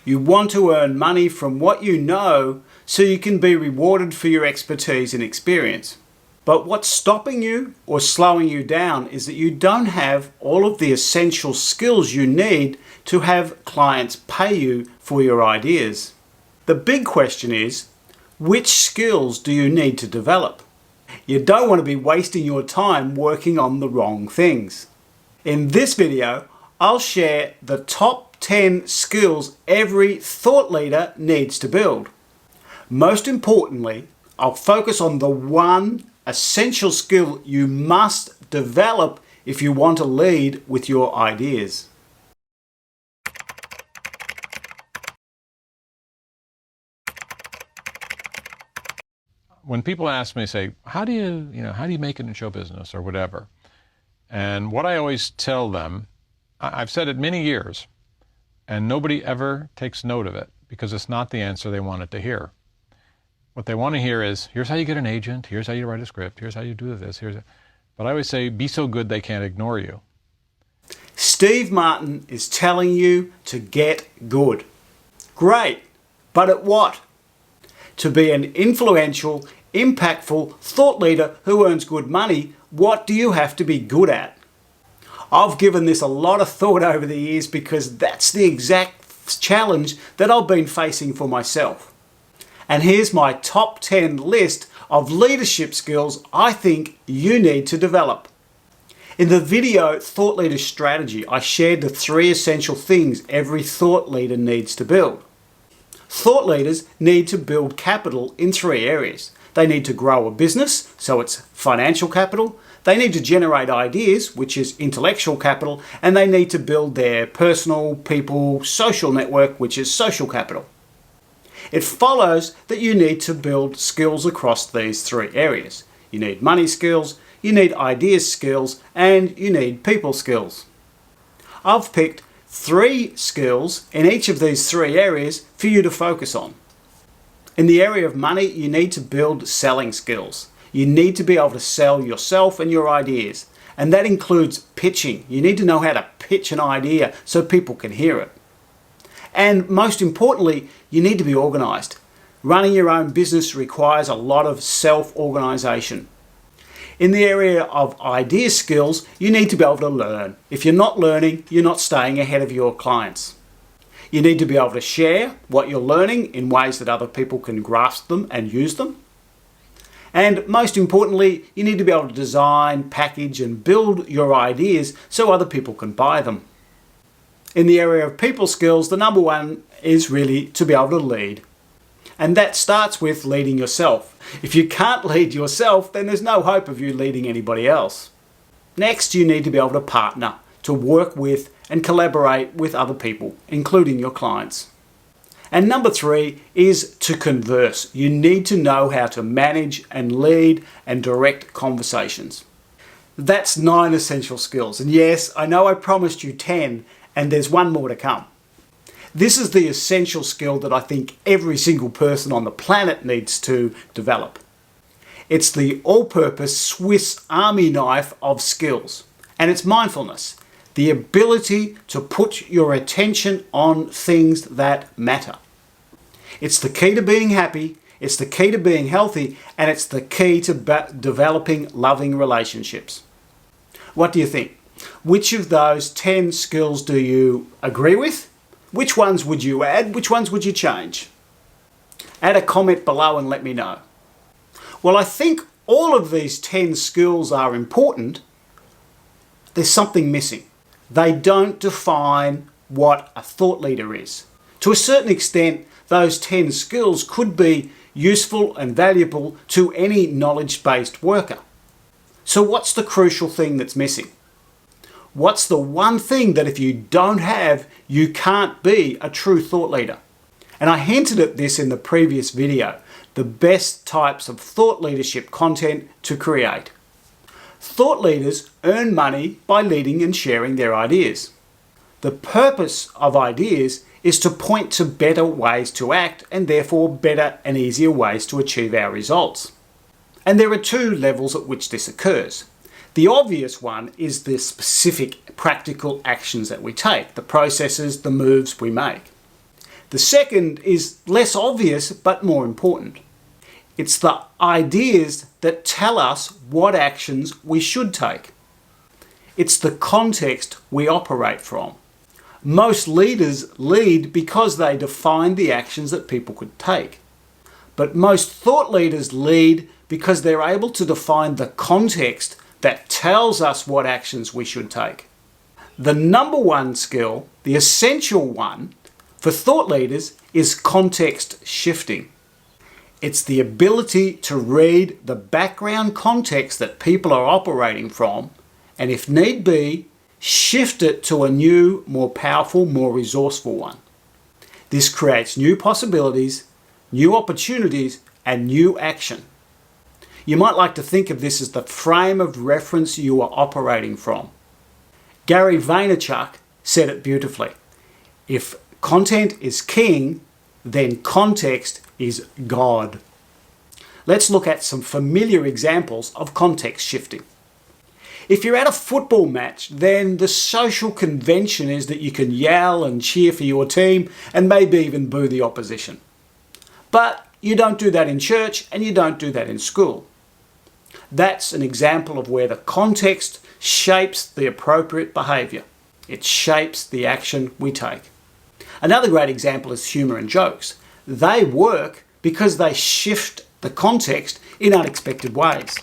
You want to earn money from what you know so you can be rewarded for your expertise and experience. But what's stopping you or slowing you down is that you don't have all of the essential skills you need to have clients pay you for your ideas. The big question is, which skills do you need to develop? You don't want to be wasting your time working on the wrong things. In this video, I'll share the top 10 skills every thought leader needs to build. Most importantly, I'll focus on the one essential skill you must develop if you want to lead with your ideas. When people ask me, say, how do you make it in show business or whatever? And what I always tell them, I've said it many years, and nobody ever takes note of it because it's not the answer they wanted to hear. What they want to hear is, here's how you get an agent, here's how you write a script, here's how you do this, But I always say, be so good they can't ignore you. Steve Martin is telling you to get good. Great, but at what? To be an influential, impactful thought leader who earns good money, what do you have to be good at? I've given this a lot of thought over the years because that's the exact challenge that I've been facing for myself. And here's my top 10 list of leadership skills I think you need to develop. In the video Thought Leader Strategy, I shared the 3 essential things every thought leader needs to build. Thought leaders need to build capital in 3 areas. They need to grow a business, so it's financial capital. They need to generate ideas, which is intellectual capital. And they need to build their personal, people, social network, which is social capital. It follows that you need to build skills across these 3 areas. You need money skills, you need ideas skills, and you need people skills. I've picked 3 skills in each of these 3 areas for you to focus on. In the area of money, you need to build selling skills. You need to be able to sell yourself and your ideas. And that includes pitching. You need to know how to pitch an idea so people can hear it. And most importantly, you need to be organized. Running your own business requires a lot of self-organization. In the area of idea skills, you need to be able to learn. If you're not learning, you're not staying ahead of your clients. You need to be able to share what you're learning in ways that other people can grasp them and use them. And most importantly, you need to be able to design, package, and build your ideas so other people can buy them. In the area of people skills, the number one is really to be able to lead. And that starts with leading yourself. If you can't lead yourself, then there's no hope of you leading anybody else. Next, you need to be able to partner, to work with and collaborate with other people, including your clients. And number 3 is to converse. You need to know how to manage and lead and direct conversations. That's 9 essential skills. And yes, I know I promised you 10, and there's one more to come. This is the essential skill that I think every single person on the planet needs to develop. It's the all-purpose Swiss Army knife of skills, and it's mindfulness, the ability to put your attention on things that matter. It's the key to being happy, it's the key to being healthy, and it's the key to developing loving relationships. What do you think? Which of those 10 skills do you agree with? Which ones would you add? Which ones would you change? Add a comment below and let me know. Well, I think all of these 10 skills are important. There's something missing. They don't define what a thought leader is. To a certain extent, those 10 skills could be useful and valuable to any knowledge-based worker. So what's the crucial thing that's missing? What's the one thing that if you don't have, you can't be a true thought leader? And I hinted at this in the previous video, the best types of thought leadership content to create. Thought leaders earn money by leading and sharing their ideas. The purpose of ideas is to point to better ways to act and therefore better and easier ways to achieve our results. And there are 2 levels at which this occurs. The obvious one is the specific practical actions that we take, the processes, the moves we make. The second is less obvious but more important. It's the ideas that tell us what actions we should take. It's the context we operate from. Most leaders lead because they define the actions that people could take. But most thought leaders lead because they're able to define the context that tells us what actions we should take. The number one skill, the essential one for thought leaders, is context shifting. It's the ability to read the background context that people are operating from, and if need be, shift it to a new, more powerful, more resourceful one. This creates new possibilities, new opportunities, and new action. You might like to think of this as the frame of reference you are operating from. Gary Vaynerchuk said it beautifully. If content is king, then context is God. Let's look at some familiar examples of context shifting. If you're at a football match, then the social convention is that you can yell and cheer for your team and maybe even boo the opposition. But you don't do that in church and you don't do that in school. That's an example of where the context shapes the appropriate behaviour. It shapes the action we take. Another great example is humour and jokes. They work because they shift the context in unexpected ways.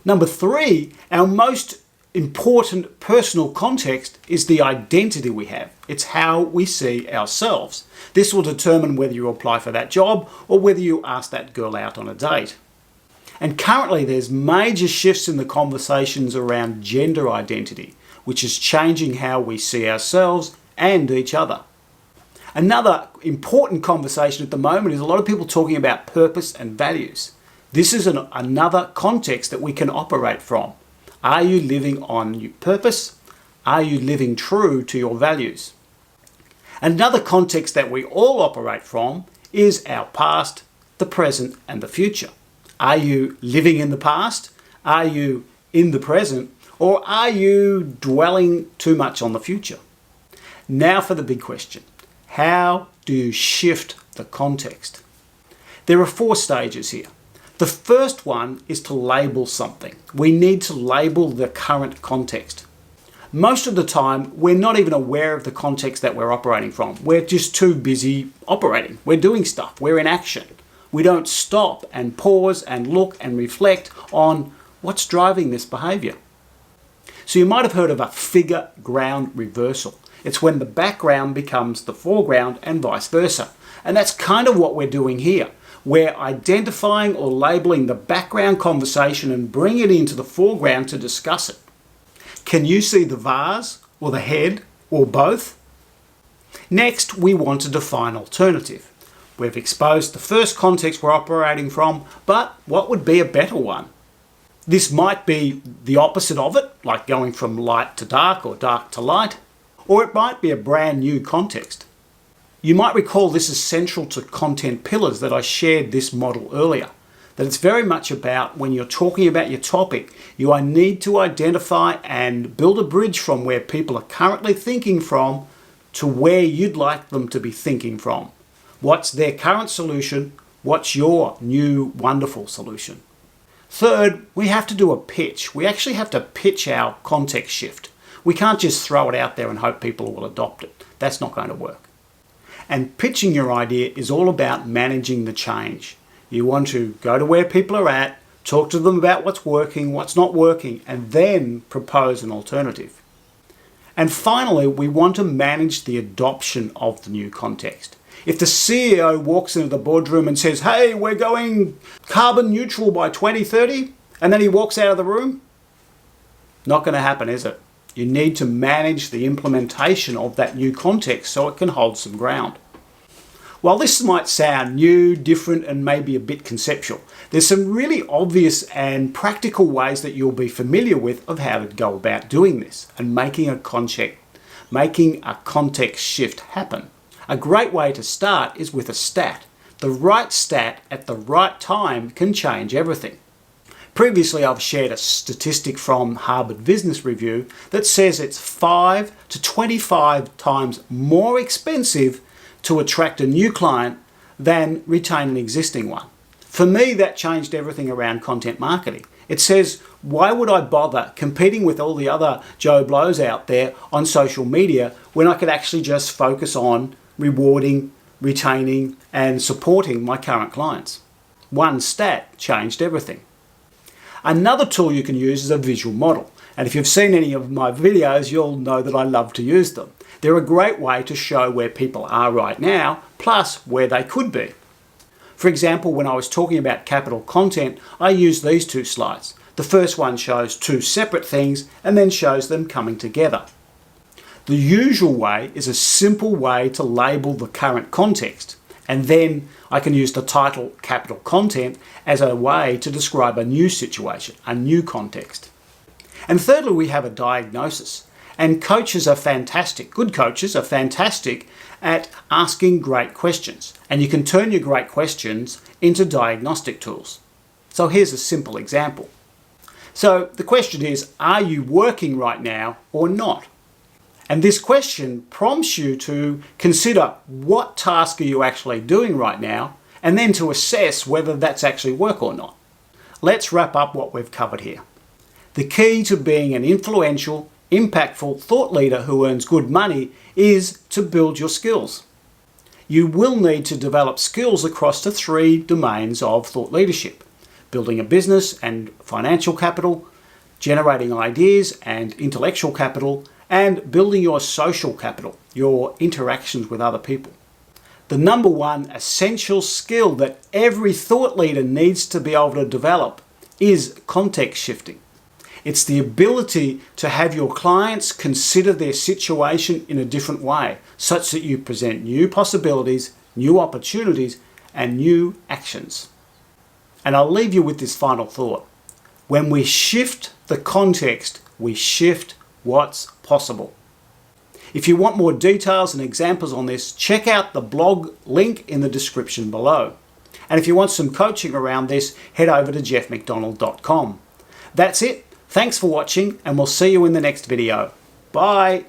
Number 3, our most important personal context is the identity we have. It's how we see ourselves. This will determine whether you apply for that job or whether you ask that girl out on a date. And currently there's major shifts in the conversations around gender identity, which is changing how we see ourselves and each other. Another important conversation at the moment is a lot of people talking about purpose and values. This is another context that we can operate from. Are you living on your purpose? Are you living true to your values? Another context that we all operate from is our past, the present, and the future. Are you living in the past? Are you in the present? Or are you dwelling too much on the future? Now for the big question. How do you shift the context? There are 4 stages here. The first one is to label something. We need to label the current context. Most of the time, we're not even aware of the context that we're operating from. We're just too busy operating. We're doing stuff. We're in action. We don't stop and pause and look and reflect on what's driving this behavior. So you might have heard of a figure ground reversal. It's when the background becomes the foreground and vice versa. And that's kind of what we're doing here. We're identifying or labeling the background conversation and bring it into the foreground to discuss it. Can you see the vase or the head or both? Next, we want to define alternative. We've exposed the first context we're operating from, but what would be a better one? This might be the opposite of it, like going from light to dark or dark to light, or it might be a brand new context. You might recall this is central to content pillars that I shared this model earlier, that it's very much about when you're talking about your topic, you need to identify and build a bridge from where people are currently thinking from to where you'd like them to be thinking from. What's their current solution? What's your new wonderful solution? Third, we have to do a pitch. We actually have to pitch our context shift. We can't just throw it out there and hope people will adopt it. That's not going to work. And pitching your idea is all about managing the change. You want to go to where people are at, talk to them about what's working, what's not working, and then propose an alternative. And finally, we want to manage the adoption of the new context. If the CEO walks into the boardroom and says, "Hey, we're going carbon neutral by 2030," and then he walks out of the room, not going to happen, is it? You need to manage the implementation of that new context so it can hold some ground. While this might sound new, different, and maybe a bit conceptual, there's some really obvious and practical ways that you'll be familiar with of how to go about doing this and making a context shift happen. A great way to start is with a stat. The right stat at the right time can change everything. Previously, I've shared a statistic from Harvard Business Review that says it's 5 to 25 times more expensive to attract a new client than retain an existing one. For me, that changed everything around content marketing. It says, why would I bother competing with all the other Joe Blows out there on social media when I could actually just focus on rewarding, retaining, and supporting my current clients? One stat changed everything. Another tool you can use is a visual model. And if you've seen any of my videos, you'll know that I love to use them. They're a great way to show where people are right now, plus where they could be. For example, when I was talking about capital content, I used these two slides. The first one shows two separate things and then shows them coming together. The usual way is a simple way to label the current context, and then I can use the title capital content as a way to describe a new situation, a new context. And thirdly, we have a diagnosis. And coaches are fantastic, good coaches are fantastic at asking great questions. And you can turn your great questions into diagnostic tools. So here's a simple example. So the question is, are you working right now or not? And this question prompts you to consider what task are you actually doing right now, and then to assess whether that's actually work or not. Let's wrap up what we've covered here. The key to being an influential, impactful thought leader who earns good money is to build your skills. You will need to develop skills across the 3 domains of thought leadership: building a business and financial capital, generating ideas and intellectual capital, and building your social capital, your interactions with other people. The number one essential skill that every thought leader needs to be able to develop is context shifting. It's the ability to have your clients consider their situation in a different way, such that you present new possibilities, new opportunities, and new actions. And I'll leave you with this final thought. When we shift the context, we shift what's possible. If you want more details and examples on this, check out the blog link in the description below. And if you want some coaching around this, head over to geoffmcdonald.com. That's it. Thanks for watching, and we'll see you in the next video. Bye.